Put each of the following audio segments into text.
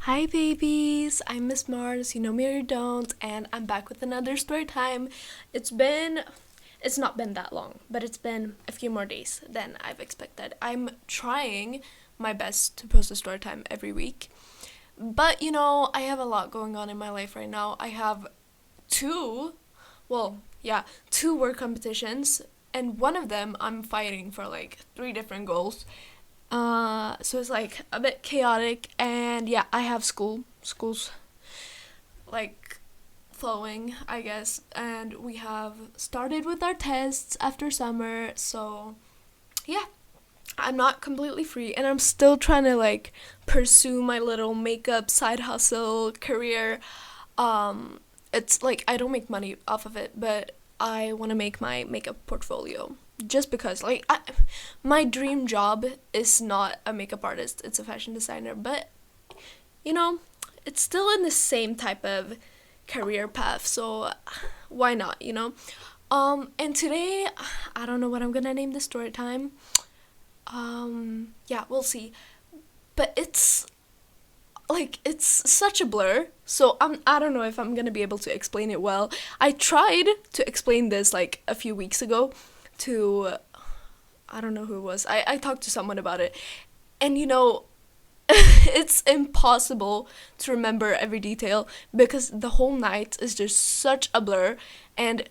Hi babies, I'm Miss Mars, you know me or you don't, and I'm back with another story time. It's not been that long, but it's been a few more days than I've expected. I'm trying my best to post a story time every week, but I have a lot going on in my life right now. I have two, two work competitions, and one of them I'm fighting for like three different goals. So it's like a bit chaotic, and yeah, I have school's like flowing, I guess, and we have started with our tests after summer. So yeah, I'm not completely free, and I'm still trying to like pursue my little makeup side hustle career. It's like I don't make money off of it, but I want to make my makeup portfolio just because my dream job is not a makeup artist, it's a fashion designer, but you know it's still in the same type of career path, so why not. And today I don't know what I'm gonna name the story time. Yeah, we'll see, but it's such a blur, so I don't know if I'm gonna be able to explain it well. I tried to explain this like a few weeks ago to, I don't know who it was. I talked to someone about it, and it's impossible to remember every detail because the whole night is just such a blur. And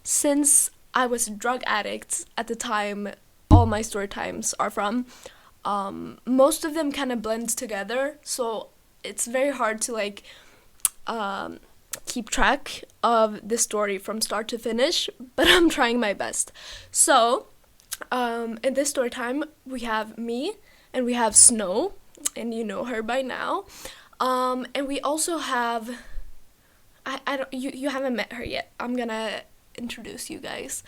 since I was a drug addict at the time all my story times are from, most of them kind of blend together, so it's very hard to like um, keep track of the story from start to finish, but I'm trying my best. So in this story time, we have me and we have Snow, and you know her by now. And we also have, I don't, you haven't met her yet. I'm gonna introduce you guys.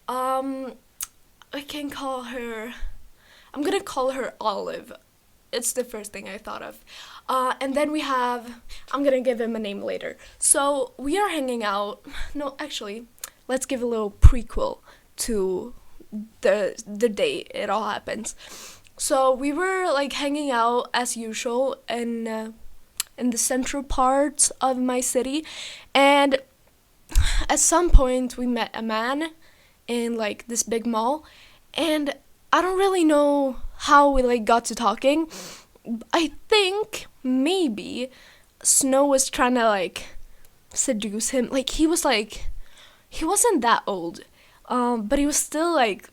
Um, I can call her, I'm gonna call her Olive. It's the first thing I thought of. And then we have, I'm gonna give him a name later. So we are hanging out. No, actually, let's give a little prequel to the day it all happens. So we were like hanging out as usual in the central part of my city, and at some point we met a man in like this big mall, and I don't really know how we like got to talking. I think maybe Snow was trying to like seduce him. Like he wasn't that old, but he was still like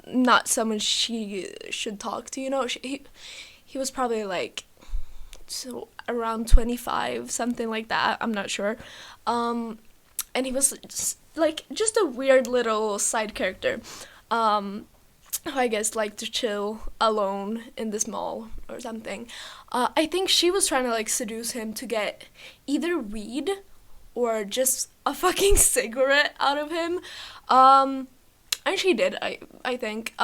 not someone she should talk to. He was probably like so around 25, something like that. I'm not sure. And he was just a weird little side character. Who I guess like to chill alone in this mall or something. I think she was trying to like seduce him to get either weed or just a fucking cigarette out of him. And she did, I think.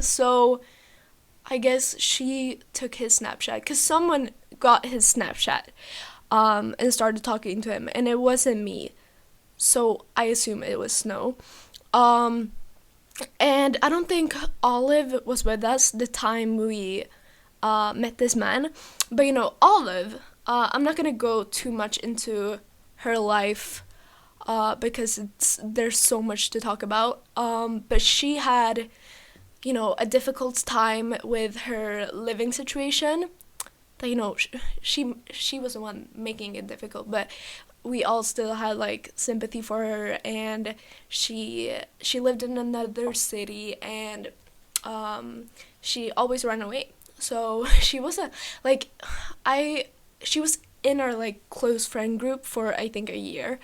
So I guess she took his Snapchat because someone got his Snapchat, and started talking to him, and it wasn't me. So I assume it was Snow. Um, and I don't think Olive was with us the time we met this man. But Olive, I'm not gonna go too much into her life because there's so much to talk about. But she had, a difficult time with her living situation. That she was the one making it difficult, but we all still had like sympathy for her, and she lived in another city, and she always ran away. So she was a like I she was in our like close friend group for I think a year,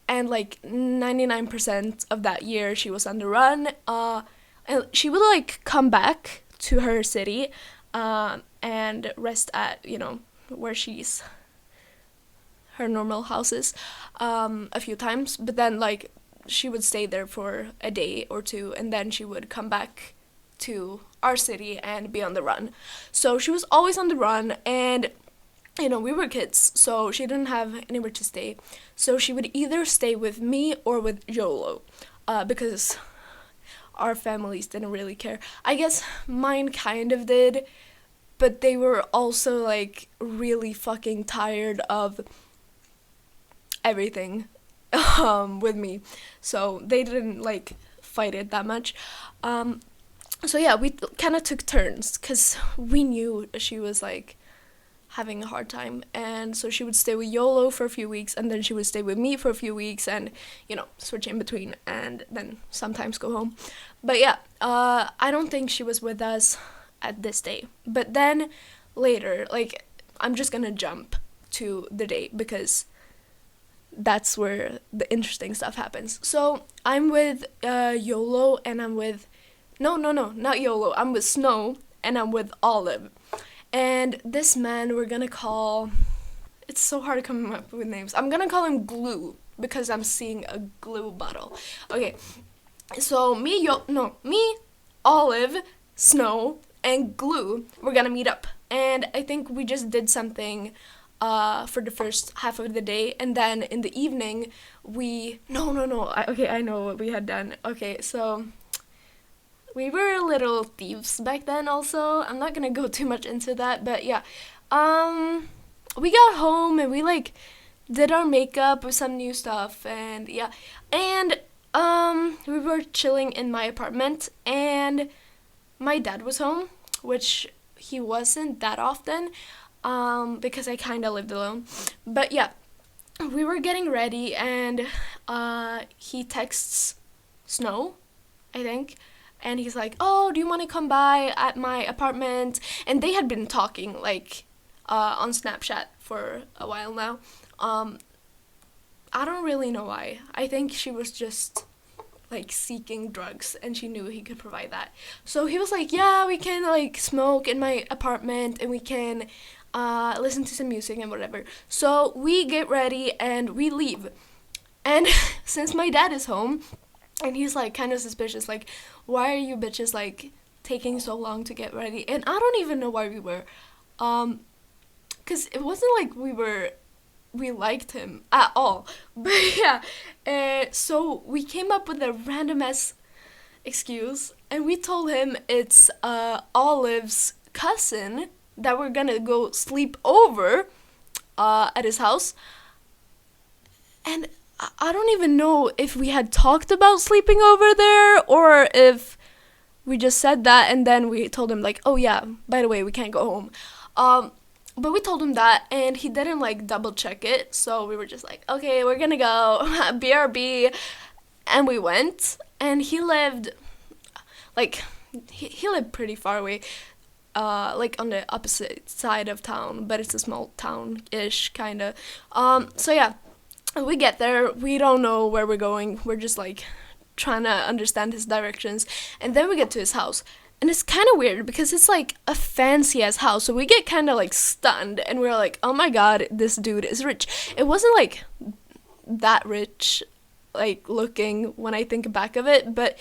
and like 99% of that year she was on the run. And she would like come back to her city, and rest at where she's her normal houses, a few times, but then like she would stay there for a day or two, and then she would come back to our city and be on the run. So she was always on the run, and we were kids, so she didn't have anywhere to stay. So she would either stay with me or with Yolo, because our families didn't really care. I guess mine kind of did, but they were also like really fucking tired of everything with me, so they didn't like fight it that much. So yeah, we kind of took turns because we knew she was like having a hard time, and so she would stay with Yolo for a few weeks, and then she would stay with me for a few weeks, and switch in between, and then sometimes go home. But yeah, I don't think she was with us at this day. But then later, like, I'm just gonna jump to the day because that's where the interesting stuff happens. So I'm with Yolo, and I'm with no, not Yolo. I'm with Snow, and I'm with Olive. And this man we're gonna call, it's so hard coming up with names. I'm gonna call him Glue because I'm seeing a glue bottle. Okay, so me, Olive, Snow, and Glue, we're gonna meet up. And I think we just did something for the first half of the day, and then in the evening I know what we had done. Okay, so we were little thieves back then also. I'm not gonna go too much into that, but yeah. We got home and we like did our makeup with some new stuff, and yeah. And we were chilling in my apartment, and my dad was home, which he wasn't that often, because I kind of lived alone. But yeah, we were getting ready, and he texts Snow, I think, and he's like, "Oh, do you want to come by at my apartment?" And they had been talking like on Snapchat for a while now. I don't really know why. I think she was just like seeking drugs, and she knew he could provide that. So he was like, "Yeah, we can like smoke in my apartment, and we can listen to some music and whatever." So we get ready and we leave. And since my dad is home, and he's like kind of suspicious, like, "Why are you bitches like taking so long to get ready?" And I don't even know why we were, cause it wasn't like we liked him at all. But yeah, so we came up with a random ass excuse, and we told him it's Olive's cousin that we're gonna go sleep over at his house. And I don't even know if we had talked about sleeping over there, or if we just said that and then we told him like, "Oh yeah, by the way, we can't go home." But we told him that, and he didn't like double check it, so we were just like, "Okay, we're gonna go BRB," and we went. And he lived like he lived pretty far away, like on the opposite side of town, but it's a small town-ish kind of. So yeah, we get there, we don't know where we're going, we're just like trying to understand his directions, and then we get to his house, and it's kind of weird because it's like a fancy ass house, so we get kind of like stunned, and we're like, "Oh my god, this dude is rich." It wasn't like that rich, like looking when I think back of it, but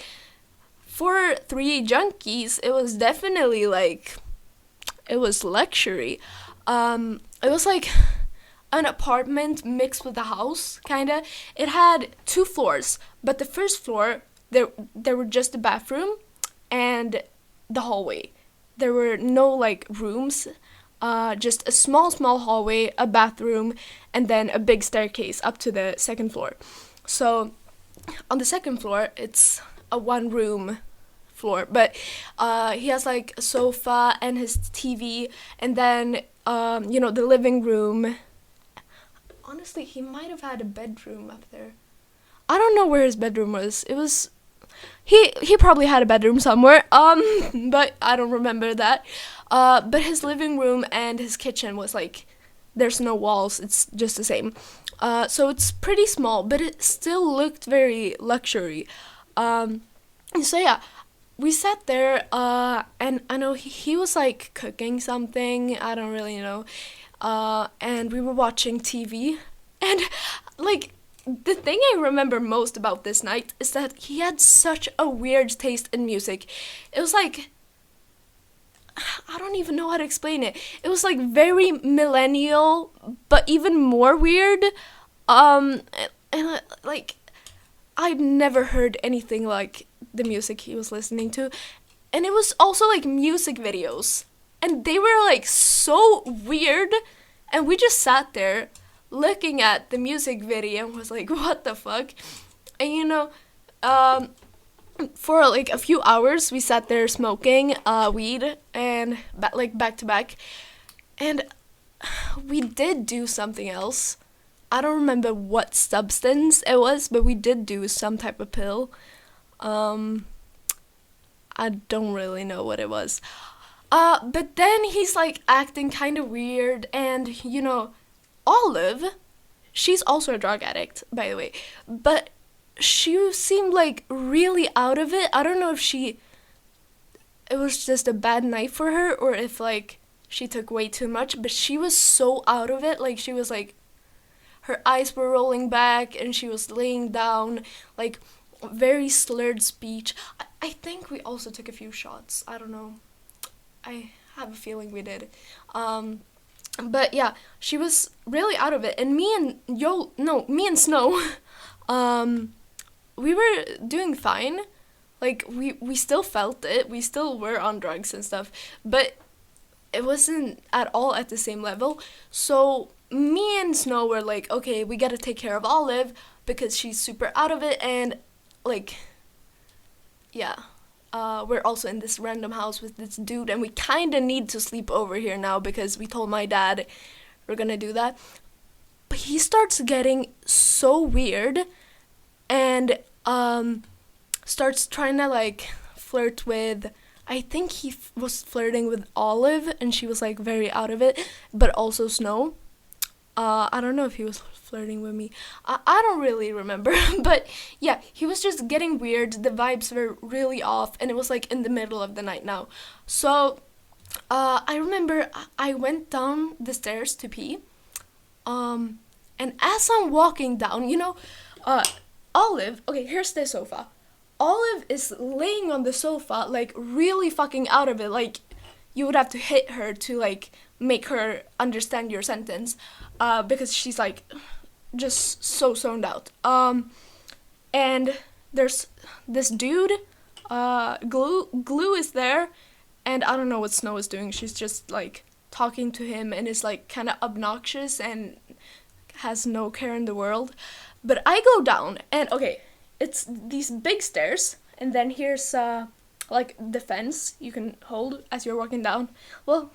for three junkies, it was definitely like, it was luxury. It was like an apartment mixed with a house, kinda. It had 2 floors, but the first floor, there were just the bathroom and the hallway. There were no like rooms, just a small hallway, a bathroom, and then a big staircase up to the second floor. So on the second floor, it's a 1-room floor, but he has like a sofa and his TV, and then the living room. Honestly, he might have had a bedroom up there. I don't know where his bedroom was. It was he probably had a bedroom somewhere. But I don't remember that. But his living room and his kitchen was like, there's no walls. It's just the same. So it's pretty small, but it still looked very luxury. So yeah, we sat there, and I know he was like cooking something. I don't really know. And we were watching TV, and like the thing I remember most about this night is that he had such a weird taste in music. It was like, I don't even know how to explain it. It was like very millennial, but even more weird. And like, I'd never heard anything like the music he was listening to, and it was also like music videos. and they were like so weird, and we just sat there looking at the music video and was like, what the fuck? And um for like a few hours we sat there smoking weed and back to back, and we did do something else. I don't remember what substance it was, but we did do some type of pill. um I don't really know what it was. But then he's like acting kind of weird, and Olive, she's also a drug addict, by the way, but she seemed like really out of it. I don't know if it was just a bad night for her, or if like she took way too much, but she was so out of it. Like she was like, her eyes were rolling back and she was laying down, like very slurred speech. I think we also took a few shots. I don't know. I have a feeling we did. But yeah, she was really out of it. And me and Snow, we were doing fine. Like we still felt it. We still were on drugs and stuff, but it wasn't at all at the same level. So me and Snow were like, okay, we gotta take care of Olive because she's super out of it, and like, yeah. We're also in this random house with this dude, and we kind of need to sleep over here now because we told my dad we're gonna do that. But he starts getting so weird, and starts trying to like flirt with, I think he was flirting with Olive, and she was like very out of it, but also Snow. I don't know if he was flirting with me. I don't really remember. But yeah, he was just getting weird. The vibes were really off, and it was like in the middle of the night now. So I remember I went down the stairs to pee. And as I'm walking down, Olive, okay, here's the sofa. Olive is laying on the sofa, like really fucking out of it. Like you would have to hit her to like make her understand your sentence, because she's like just so zoned out. And there's this dude, Glue is there, and I don't know what Snow is doing. She's just like talking to him and is like kind of obnoxious and has no care in the world. But I go down, and okay, it's these big stairs, and then here's like the fence you can hold as you're walking down. Well,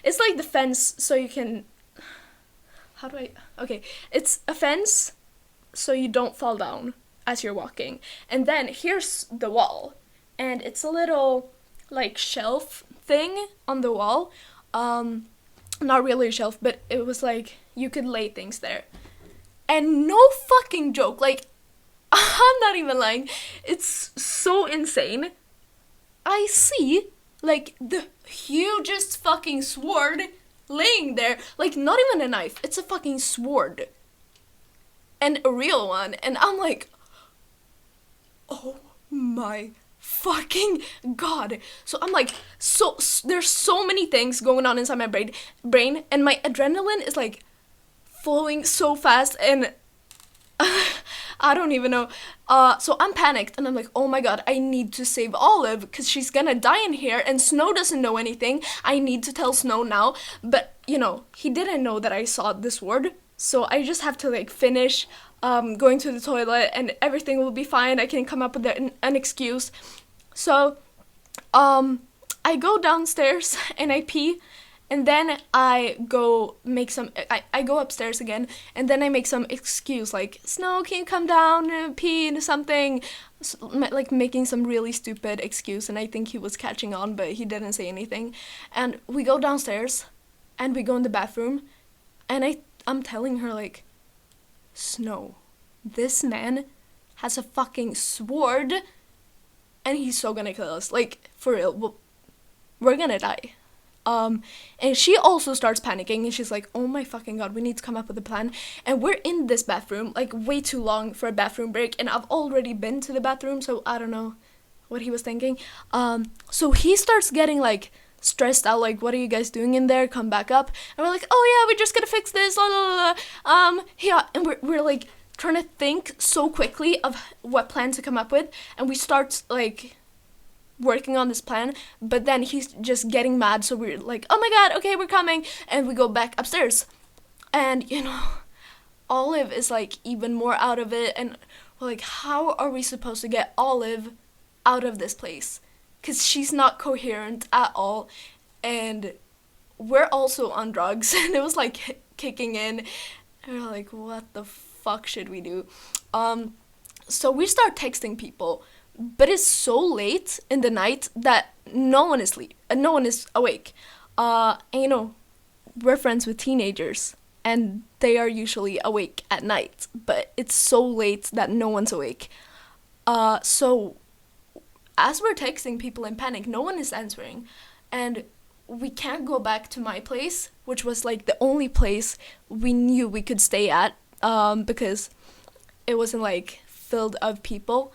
it's like the fence so you can, okay, it's a fence so you don't fall down as you're walking. And then here's the wall, and it's a little like shelf thing on the wall. Not really a shelf, but it was like you could lay things there. And no fucking joke, like I'm not even lying, it's so insane. I see like the hugest fucking sword laying there, like not even a knife, it's a fucking sword, and a real one. And I'm like, oh my fucking god. So I'm like, so there's so many things going on inside my brain, and my adrenaline is like flowing so fast, and I don't even know. So I'm panicked, and I'm like, oh my god, I need to save Olive because she's gonna die in here, and Snow doesn't know anything. I need to tell Snow now. But he didn't know that I saw this word, so I just have to like finish going to the toilet, and everything will be fine. I can come up with an excuse. So I go downstairs and I pee. And then I go I go upstairs again, and then I make some excuse like, Snow, can you come down and pee into something? Like making some really stupid excuse, and I think he was catching on, but he didn't say anything. And we go downstairs, and we go in the bathroom, and I'm telling her like, Snow, this man has a fucking sword, and he's so gonna kill us. Like, for real, we're gonna die. And she also starts panicking, and she's like, oh my fucking god, we need to come up with a plan. And we're in this bathroom, like way too long for a bathroom break, and I've already been to the bathroom, so I don't know what he was thinking. So he starts getting like stressed out, like, what are you guys doing in there? Come back up. And we're like, oh yeah, we're just gonna fix this, blah, blah, blah. Yeah, and we're like trying to think so quickly of what plan to come up with, and we start like working on this plan, but then he's just getting mad, so we're like, oh my god, okay, we're coming, and we go back upstairs. And Olive is like even more out of it, and we're like, how are we supposed to get Olive out of this place? Because she's not coherent at all, and we're also on drugs, and it was like kicking in, and we're like, what the fuck should we do? So we start texting people, but it's so late in the night that no one is awake. And we're friends with teenagers, and they are usually awake at night, but it's so late that no one's awake. So as we're texting people in panic, no one is answering, and we can't go back to my place, which was like the only place we knew we could stay at, because it wasn't like filled of people.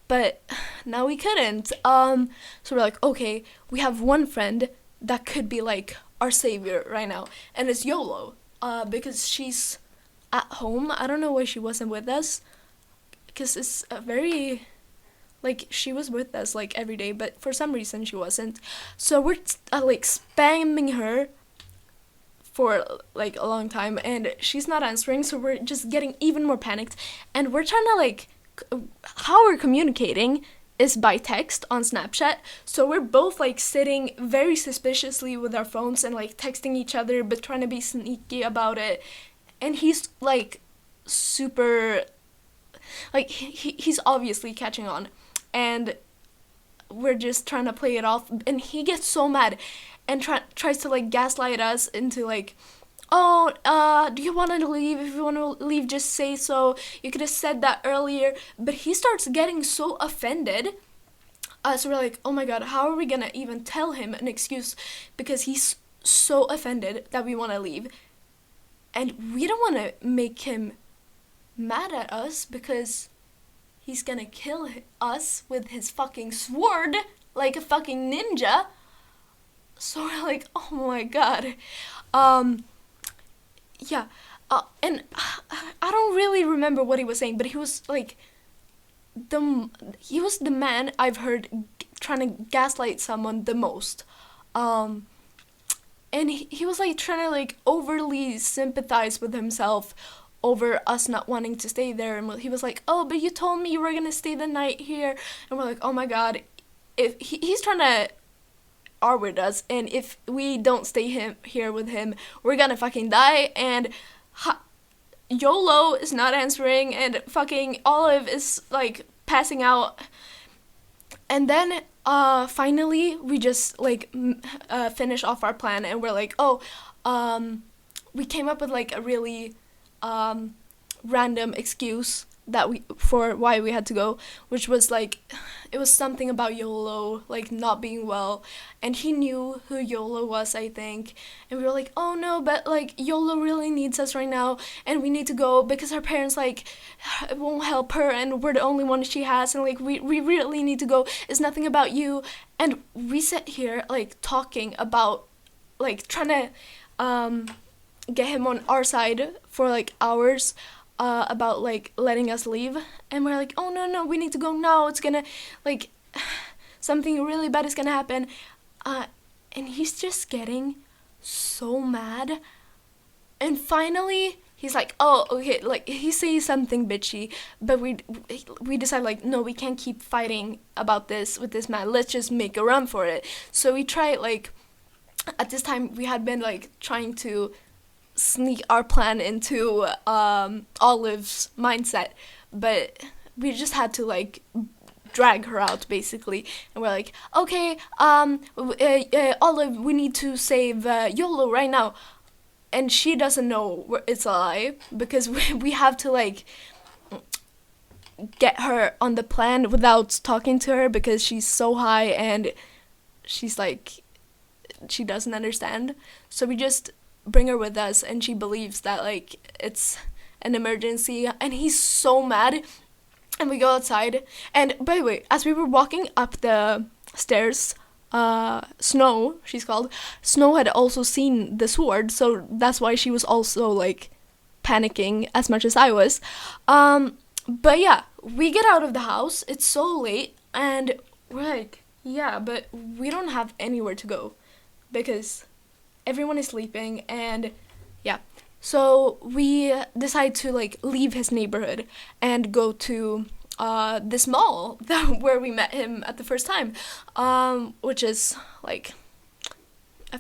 But now we couldn't. So we're like, okay, we have one friend that could be like our savior right now, and it's YOLO, because she's at home. I don't know why she wasn't with us, because it's a very, like, she was with us like every day, but for some reason she wasn't. So we're like spamming her for like a long time, and she's not answering, so we're just getting even more panicked, and we're trying to like, how we're communicating is by text on Snapchat. So we're both like sitting very suspiciously with our phones and like texting each other, but trying to be sneaky about it. And he's like super, like he's obviously catching on, and we're just trying to play it off, and he gets so mad and tries to like gaslight us into like, oh, do you want to leave? If you want to leave, just say so. You could have said that earlier. But he starts getting so offended. So we're like, oh my god, how are we gonna even tell him an excuse? Because he's so offended that we want to leave. And we don't want to make him mad at us, because he's gonna kill us with his fucking sword, like a fucking ninja. So we're like, oh my god. Yeah, and I don't really remember what he was saying, but he was like, he was the man I've heard trying to gaslight someone the most. And he was like trying to like overly sympathize with himself over us not wanting to stay there, and he was like, oh, but you told me you were gonna stay the night here, and we're like, oh my god, if he's trying to are with us, and if we don't stay here with him, we're gonna fucking die. And YOLO is not answering, and fucking Olive is like passing out. And then finally we just like finish off our plan, and we're like, oh, we came up with like a really random excuse for why we had to go, which was like, it was something about YOLO like not being well, and he knew who YOLO was, I think, and we were like, oh no, but like YOLO really needs us right now, and we need to go because her parents like won't help her, and we're the only one she has, and like we really need to go. It's nothing about you. And we sit here like talking about like trying to get him on our side for like hours, about like letting us leave, and we're like, oh no, we need to go now, it's gonna like something really bad is gonna happen, and he's just getting so mad. And finally he's like, oh okay, like he says something bitchy, but we decide like, no, we can't keep fighting about this with this man, let's just make a run for it. So we try, like, at this time we had been like trying to sneak our plan into Olive's mindset, but we just had to like drag her out basically, and we're like, okay, Olive, we need to save YOLO right now, and she doesn't know it's a lie, because we have to like get her on the plan without talking to her, because she's so high and she's like, she doesn't understand. So we just bring her with us, and she believes that like it's an emergency, and he's so mad. And we go outside, and by the way, as we were walking up the stairs, Snow, she's called, Snow had also seen the sword, so that's why she was also like panicking as much as I was. But yeah, we get out of the house, it's so late, and we're like, yeah, but we don't have anywhere to go because everyone is sleeping, and yeah. So we decide to like leave his neighborhood and go to this mall that where we met him at the first time, which is like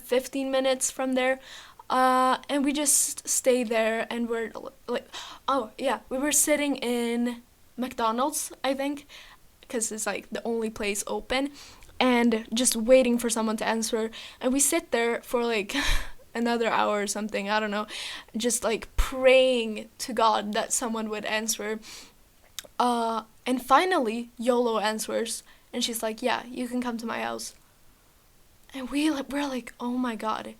15 minutes from there. And we just stay there, and we're like, oh yeah, we were sitting in McDonald's, I think, because it's like the only place open, and just waiting for someone to answer. And we sit there for like another hour or something, I don't know, just like praying to God that someone would answer. And finally, YOLO answers, and she's like, yeah, you can come to my house. And we're like, oh my God,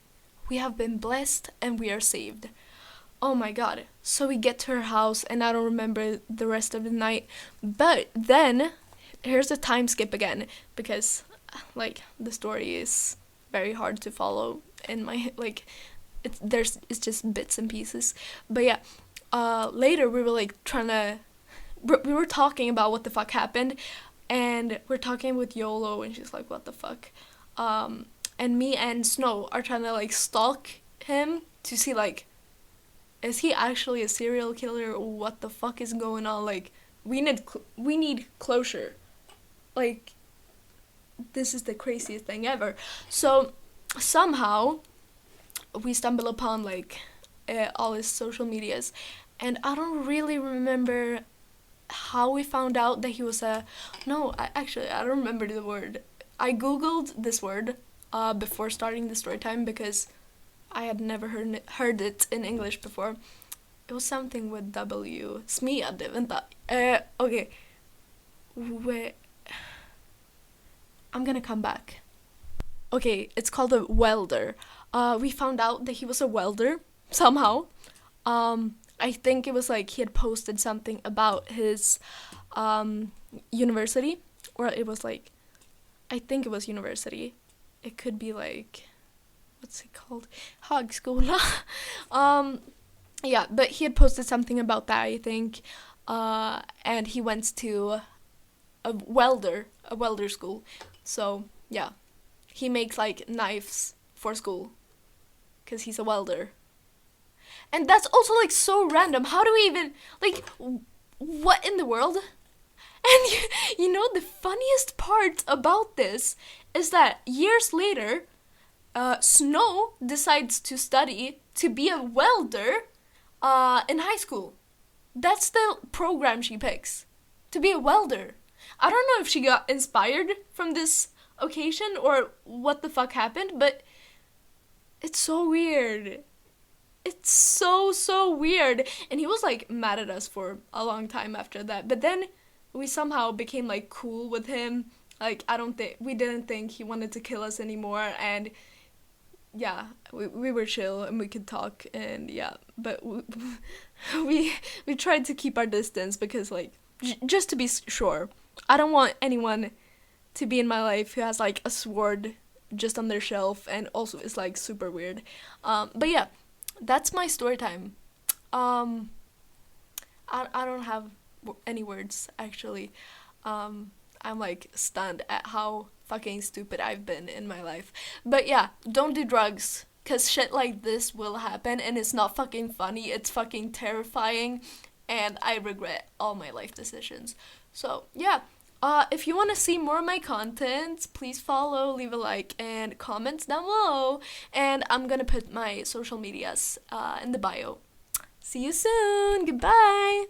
we have been blessed and we are saved. Oh my God. So we get to her house, and I don't remember the rest of the night. But then, here's a time skip again, because like the story is very hard to follow in my, like, it's just bits and pieces. But yeah, later we were like we were talking about what the fuck happened, and we're talking with YOLO, and she's like, what the fuck? And me and Snow are trying to like stalk him to see like, is he actually a serial killer, or what the fuck is going on? Like, we need closure. Like, this is the craziest thing ever. So somehow we stumble upon like all his social medias, and I don't really remember how we found out that he was a, no, actually I don't remember the word. I googled this word before starting the story time, because I had never heard it in English before. It was something with W. Smed, vänta. Okay. Wait. I'm gonna come back. Okay, it's called a welder. We found out that he was a welder, somehow. I think it was like he had posted something about his university, or it was like, I think it was university. It could be like, what's it called? Högskola. Yeah, but he had posted something about that, I think. And he went to a welder school. So, yeah. He makes like knives for school, because he's a welder. And that's also like so random. How do we even, like, what in the world? And you know, the funniest part about this is that years later, Snow decides to study to be a welder in high school. That's the program she picks, to be a welder. I don't know if she got inspired from this occasion or what the fuck happened, but it's so weird. It's so weird. And he was like mad at us for a long time after that. But then we somehow became like cool with him. Like, we didn't think he wanted to kill us anymore, and yeah, we were chill and we could talk, and yeah, but we tried to keep our distance, because like just to be sure, I don't want anyone to be in my life who has like a sword just on their shelf and also is like super weird. But yeah, that's my story time. I don't have any words, actually. I'm like stunned at how fucking stupid I've been in my life. But yeah, don't do drugs, cause shit like this will happen, and it's not fucking funny, it's fucking terrifying, and I regret all my life decisions. So yeah, if you want to see more of my content, please follow, leave a like, and comments down below, and I'm gonna put my social medias in the bio. See you soon, goodbye!